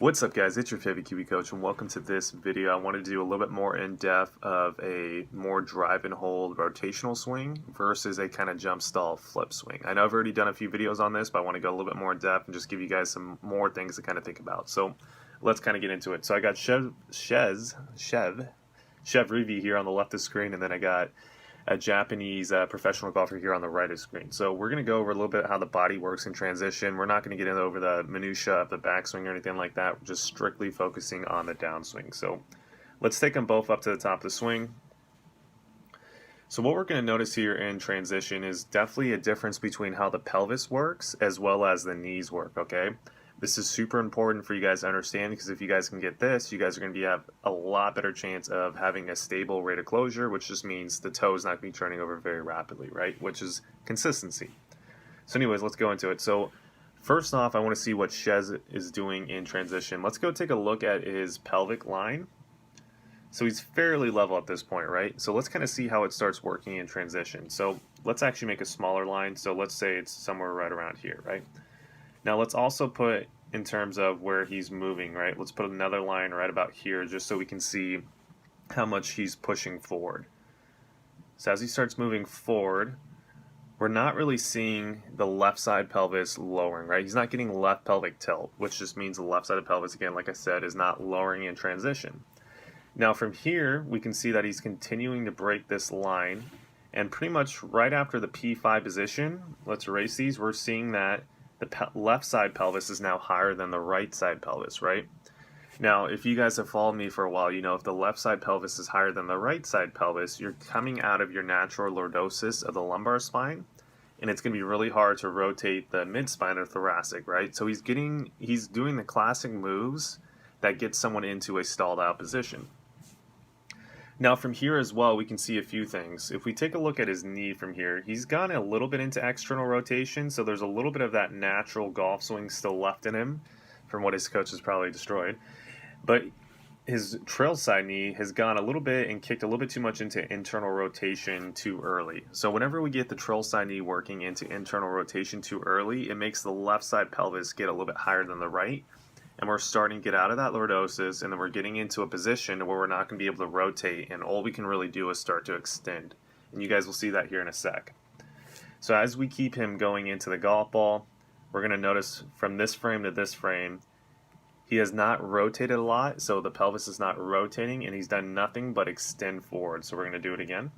What's up, guys? It's your favorite QB coach, and welcome to this video. I wanted to do a little bit more in depth of a more drive and hold rotational swing versus a kind of jump stall flip swing. I know I've already done a few videos on this, but I want to go a little bit more in depth and just give you guys some more things to kind of think about. So let's kind of get into it. So I got Chev Rivi here on the left of the screen, and then I got a Japanese professional golfer here on the right of the screen. So we're going to go over a little bit how the body works in transition. We're not going to get into over the minutia of the backswing or anything like that. We're just strictly focusing on the downswing. So let's take them both up to the top of the swing. So what we're going to notice here in transition is definitely a difference between how the pelvis works as well as the knees work, okay? This is super important for you guys to understand, because if you guys can get this, you guys are going to have a lot better chance of having a stable rate of closure, which just means the toe is not going to be turning over very rapidly, right? Which is consistency. So anyways, let's go into it. So first off, I want to see what Shez is doing in transition. Let's go take a look at his pelvic line. So he's fairly level at this point, right? So let's kind of see how it starts working in transition. So let's actually make a smaller line. So let's say it's somewhere right around here, right? Now let's also put in terms of where he's moving, right? Let's put another line right about here just so we can see how much he's pushing forward. So as he starts moving forward, we're not really seeing the left side pelvis lowering, right? He's not getting left pelvic tilt, which just means the left side of pelvis, again, like I said, is not lowering in transition. Now from here, we can see that he's continuing to break this line, and pretty much right after the P5 position, let's erase these, we're seeing that the left side pelvis is now higher than the right side pelvis, right? Now, if you guys have followed me for a while, you know if the left side pelvis is higher than the right side pelvis, you're coming out of your natural lordosis of the lumbar spine, and it's going to be really hard to rotate the mid-spine or thoracic, right? So he's doing the classic moves that get someone into a stalled out position. Now from here as well, we can see a few things. If we take a look at his knee from here, he's gone a little bit into external rotation, so there's a little bit of that natural golf swing still left in him from what his coach has probably destroyed. But his trail side knee has gone a little bit and kicked a little bit too much into internal rotation too early. So whenever we get the trail side knee working into internal rotation too early, it makes the left side pelvis get a little bit higher than the right. And we're starting to get out of that lordosis, and then we're getting into a position where we're not going to be able to rotate, and all we can really do is start to extend. And you guys will see that here in a sec. So as we keep him going into the golf ball, we're going to notice from this frame to this frame, he has not rotated a lot, so the pelvis is not rotating, and he's done nothing but extend forward. So we're going to do it again.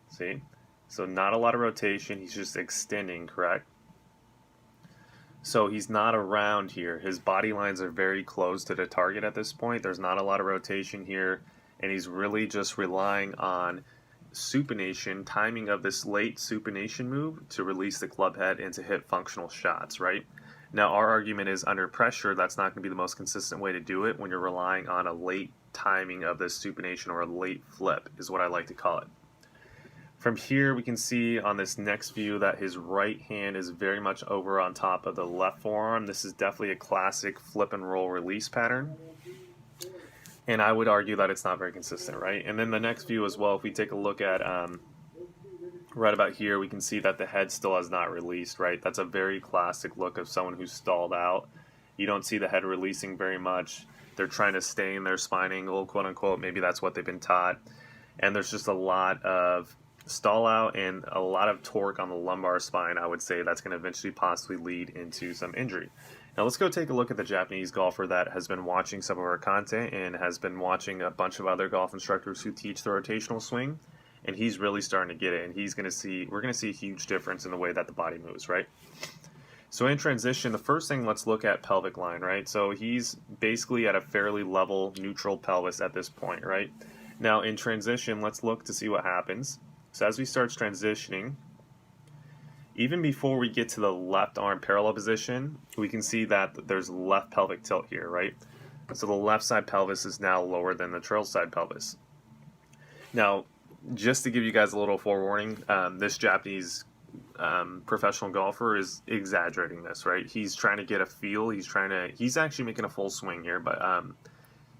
See? So not a lot of rotation, he's just extending, correct? So he's not around here. His body lines are very close to the target at this point. There's not a lot of rotation here, and he's really just relying on supination, timing of this late supination move to release the club head and to hit functional shots, right? Now our argument is under pressure, that's not going to be the most consistent way to do it when you're relying on a late timing of this supination, or a late flip is what I like to call it. From here, we can see on this next view that his right hand is very much over on top of the left forearm. This is definitely a classic flip and roll release pattern. And I would argue that it's not very consistent, right? And then the next view as well, if we take a look at right about here, we can see that the head still has not released, right? That's a very classic look of someone who's stalled out. You don't see the head releasing very much. They're trying to stay in their spine angle, quote unquote. Maybe that's what they've been taught. And there's just a lot of stall out and a lot of torque on the lumbar spine. I would say that's going to eventually possibly lead into some injury. Now let's go take a look at the Japanese golfer that has been watching some of our content and has been watching a bunch of other golf instructors who teach the rotational swing, and he's really starting to get it, and we're going to see a huge difference in the way that the body moves, right? So in transition, the first thing, let's look at pelvic line, right? So he's basically at a fairly level neutral pelvis at this point, right? Now in transition, let's look to see what happens. So as we start transitioning, even before we get to the left arm parallel position, we can see that there's left pelvic tilt here, right? So the left side pelvis is now lower than the trail side pelvis. Now, just to give you guys a little forewarning, this Japanese professional golfer is exaggerating this, right? He's trying to get a feel. He's actually making a full swing here, but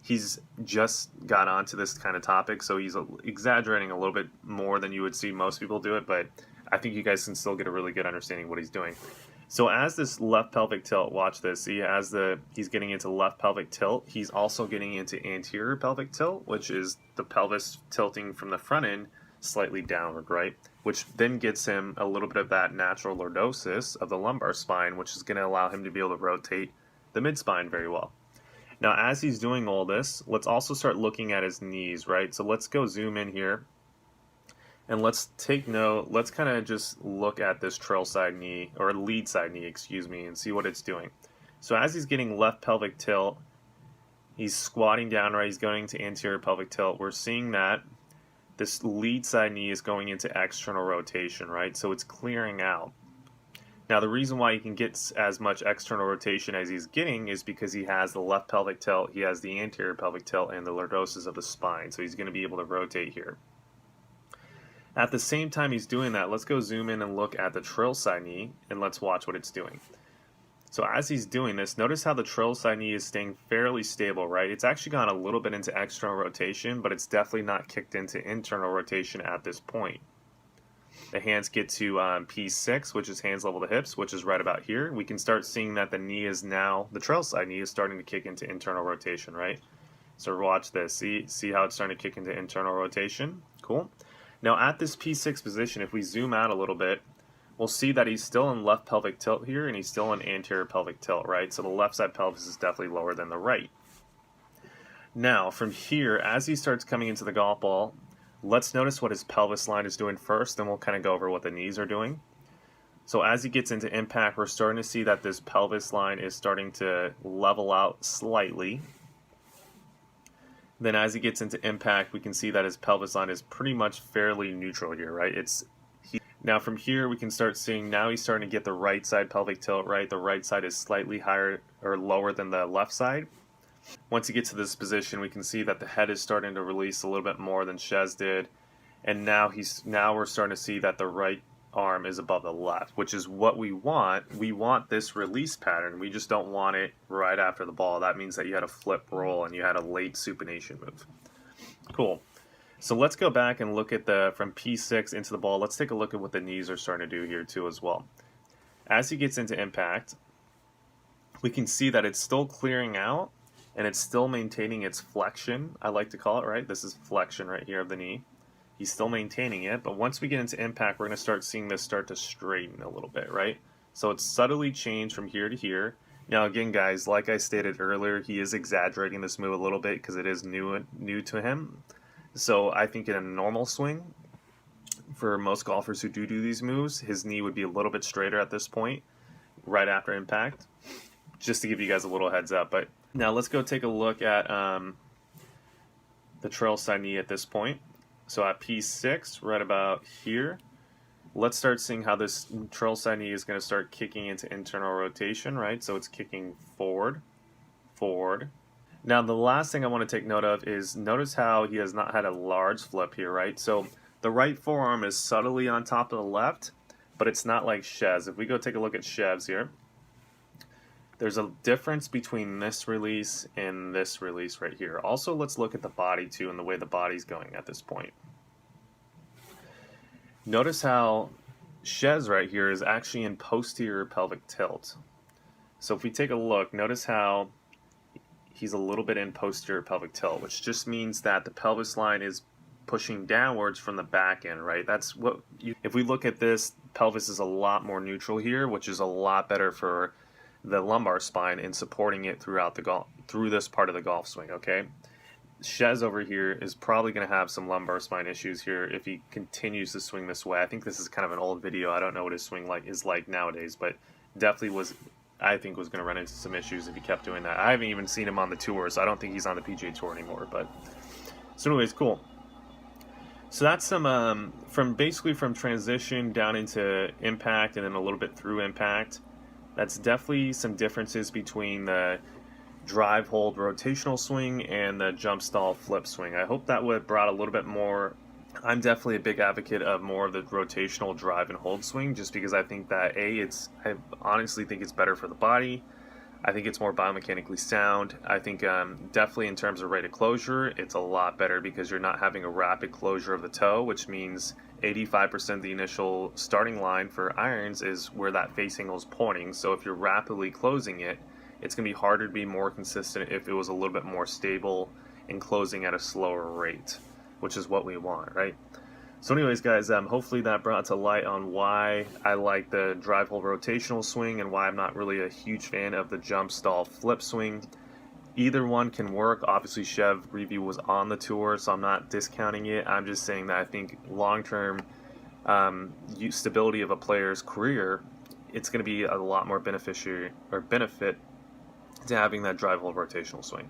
he's just got onto this kind of topic, so he's exaggerating a little bit more than you would see most people do it, but I think you guys can still get a really good understanding of what he's doing. So as this left pelvic tilt, watch this, see, as he's getting into left pelvic tilt, he's also getting into anterior pelvic tilt, which is the pelvis tilting from the front end slightly downward, right? Which then gets him a little bit of that natural lordosis of the lumbar spine, which is going to allow him to be able to rotate the mid-spine very well. Now, as he's doing all this, let's also start looking at his knees, right? So let's go zoom in here. And let's take note, let's kind of just look at this trail side knee, or lead side knee, excuse me, and see what it's doing. So as he's getting left pelvic tilt, he's squatting down, right? He's going to anterior pelvic tilt. We're seeing that this lead side knee is going into external rotation, right? So it's clearing out. Now the reason why he can get as much external rotation as he's getting is because he has the left pelvic tilt, he has the anterior pelvic tilt, and the lordosis of the spine. So he's going to be able to rotate here. At the same time he's doing that, let's go zoom in and look at the trail side knee, and let's watch what it's doing. So as he's doing this, notice how the trail side knee is staying fairly stable, right? It's actually gone a little bit into external rotation, but it's definitely not kicked into internal rotation at this point. The hands get to P6, which is hands level to hips, which is right about here. We can start seeing that the knee is now, the trail side knee is starting to kick into internal rotation, right? So watch this. See how it's starting to kick into internal rotation? Cool. Now at this P6 position, if we zoom out a little bit, we'll see that he's still in left pelvic tilt here, and he's still in anterior pelvic tilt, right? So the left side pelvis is definitely lower than the right. Now from here, as he starts coming into the golf ball, let's notice what his pelvis line is doing first, then we'll kind of go over what the knees are doing. So as he gets into impact, we're starting to see that this pelvis line is starting to level out slightly. Then as he gets into impact, we can see that his pelvis line is pretty much fairly neutral here, right? Now from here, we can start seeing now he's starting to get the right side pelvic tilt, right? The right side is slightly higher or lower than the left side. Once he gets to this position, we can see that the head is starting to release a little bit more than Shez did. And now we're starting to see that the right arm is above the left, which is what we want. We want this release pattern. We just don't want it right after the ball. That means that you had a flip roll and you had a late supination move. Cool. So let's go back and look at from P6 into the ball. Let's take a look at what the knees are starting to do here too as well. As he gets into impact, we can see that it's still clearing out and it's still maintaining its flexion, I like to call it, right? This is flexion right here of the knee. He's still maintaining it, but once we get into impact, we're going to start seeing this start to straighten a little bit, right? So it's subtly changed from here to here. Now again, guys, like I stated earlier, he is exaggerating this move a little bit because it is new to him. So I think in a normal swing, for most golfers who do these moves, his knee would be a little bit straighter at this point, right after impact, just to give you guys a little heads up. But now let's go take a look at the trail side knee at this point. So at P6, right about here, let's start seeing how this trail side knee is going to start kicking into internal rotation, right? So it's kicking forward, forward. Now the last thing I want to take note of is notice how he has not had a large flip here, right? So the right forearm is subtly on top of the left, but it's not like Shez. If we go take a look at Shez here, there's a difference between this release and this release right here. Also, let's look at the body too and the way the body's going at this point. Notice how Shez right here is actually in posterior pelvic tilt. So if we take a look, notice how he's a little bit in posterior pelvic tilt, which just means that the pelvis line is pushing downwards from the back end, right? That's what if we look at this, pelvis is a lot more neutral here, which is a lot better for the lumbar spine and supporting it through this part of the golf swing, okay? Shez over here is probably going to have some lumbar spine issues here if he continues to swing this way. I think this is kind of an old video. I don't know what his swing is like nowadays, but definitely I think was going to run into some issues if he kept doing that. I haven't even seen him on the tour, so I don't think he's on the PGA Tour anymore. But so anyways, cool. So that's some from transition down into impact and then a little bit through impact. That's definitely some differences between the drive hold rotational swing and the jump stall flip swing. I hope that would brought a little bit more. I'm definitely a big advocate of more of the rotational drive and hold swing, just because I think that I honestly think it's better for the body. I think it's more biomechanically sound. I think definitely in terms of rate of closure, it's a lot better because you're not having a rapid closure of the toe, which means 85% of the initial starting line for irons is where that face angle is pointing. So if you're rapidly closing it, it's going to be harder to be more consistent if it was a little bit more stable and closing at a slower rate, which is what we want, right? So anyways, guys, hopefully that brought to light on why I like the drive hole rotational swing and why I'm not really a huge fan of the jump stall flip swing. Either one can work. Obviously, Chev Review was on the tour, so I'm not discounting it. I'm just saying that I think long-term stability of a player's career, it's going to be a lot more benefit to having that drive hole rotational swing.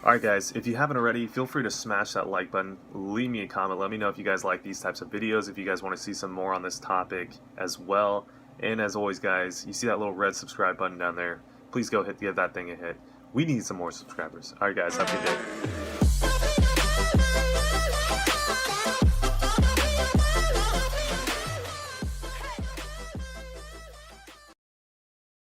Alright guys, if you haven't already, feel free to smash that like button, leave me a comment, let me know if you guys like these types of videos, if you guys want to see some more on this topic as well. And as always guys, you see that little red subscribe button down there, please go give that thing a hit. We need some more subscribers. Alright guys, have a good day.